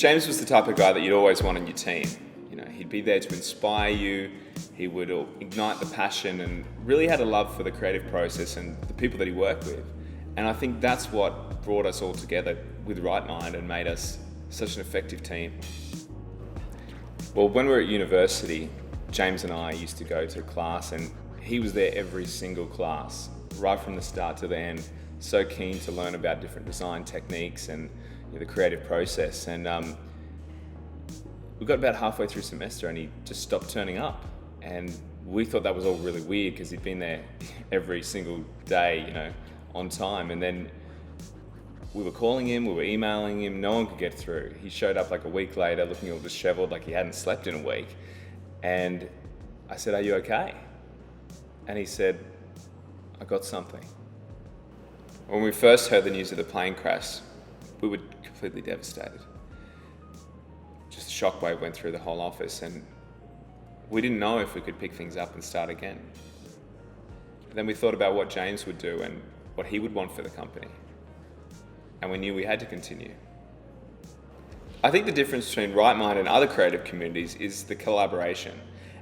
James was the type of guy that you'd always want on your team. You know, he'd be there to inspire you, he would ignite the passion, and really had a love for the creative process and the people that he worked with. And I think that's what brought us all together with ritemind and made us such an effective team. Well, when we were at university, James and I used to go to class, and he was there every single class, right from the start to the end, so keen to learn about different design techniques and the creative process. And we got about halfway through semester and he just stopped turning up. And we thought that was all really weird because he'd been there every single day, on time. And then we were calling him, we were emailing him, no one could get through. He showed up like a week later looking all disheveled, like he hadn't slept in a week. And I said, "Are you okay?" And he said, "I got something." When we first heard the news of the plane crash, we were completely devastated. Just a shockwave went through the whole office, and we didn't know if we could pick things up and start again. Then we thought about what James would do and what he would want for the company. And we knew we had to continue. I think the difference between ritemind and other creative communities is the collaboration.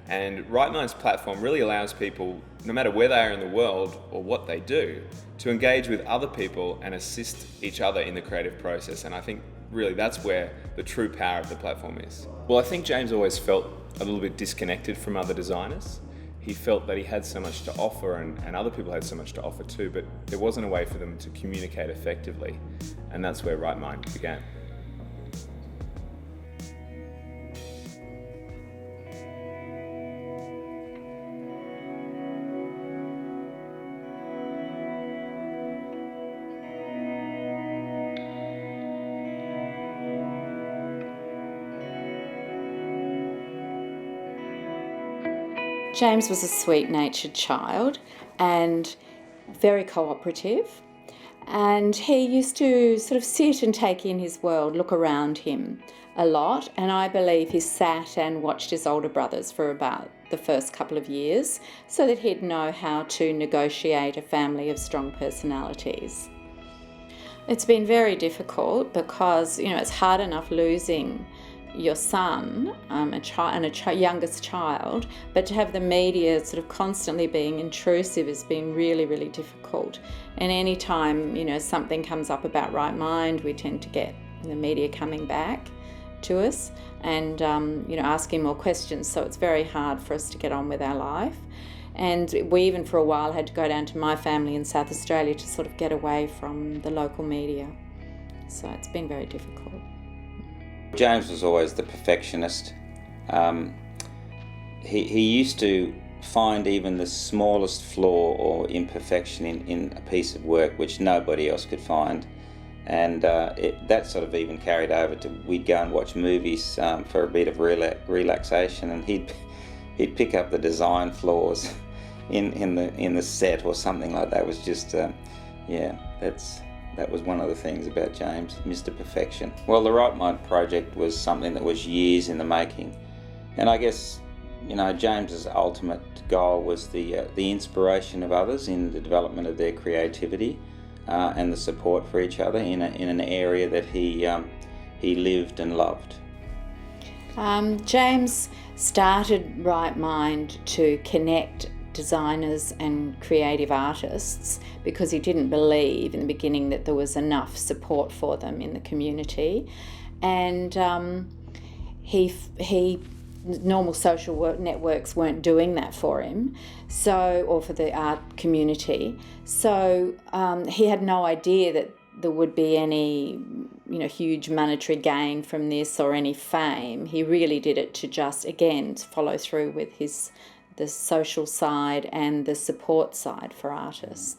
And ritemind's platform really allows people, no matter where they are in the world or what they do, to engage with other people and assist each other in the creative process. And I think really that's where the true power of the platform is. Well, I think James always felt a little bit disconnected from other designers. He felt that he had so much to offer and other people had so much to offer too, but there wasn't a way for them to communicate effectively. And that's where ritemind began. James was a sweet-natured child and very cooperative, and he used to sort of sit and take in his world, look around him a lot, and I believe he sat and watched his older brothers for about the first couple of years so that he'd know how to negotiate a family of strong personalities. It's been very difficult because, it's hard enough losing your son, a youngest child, but to have the media sort of constantly being intrusive has been really, really difficult. And any time, something comes up about ritemind, we tend to get the media coming back to us and, asking more questions. So it's very hard for us to get on with our life. And we even for a while had to go down to my family in South Australia to sort of get away from the local media. So it's been very difficult. James was always the perfectionist. He used to find even the smallest flaw or imperfection in a piece of work which nobody else could find, and that sort of even carried over to we'd go and watch movies for a bit of relaxation, and he'd pick up the design flaws in the set or something like that. It was just that was one of the things about James, Mr. Perfection. Well, the ritemind project was something that was years in the making, and I guess James's ultimate goal was the inspiration of others in the development of their creativity and the support for each other in an area that he lived and loved. James started ritemind to connect designers and creative artists because he didn't believe in the beginning that there was enough support for them in the community, and normal social networks weren't doing that for him, or for the art community. So he had no idea that there would be any huge monetary gain from this or any fame. He really did it to just, again, to follow through with the social side and the support side for artists.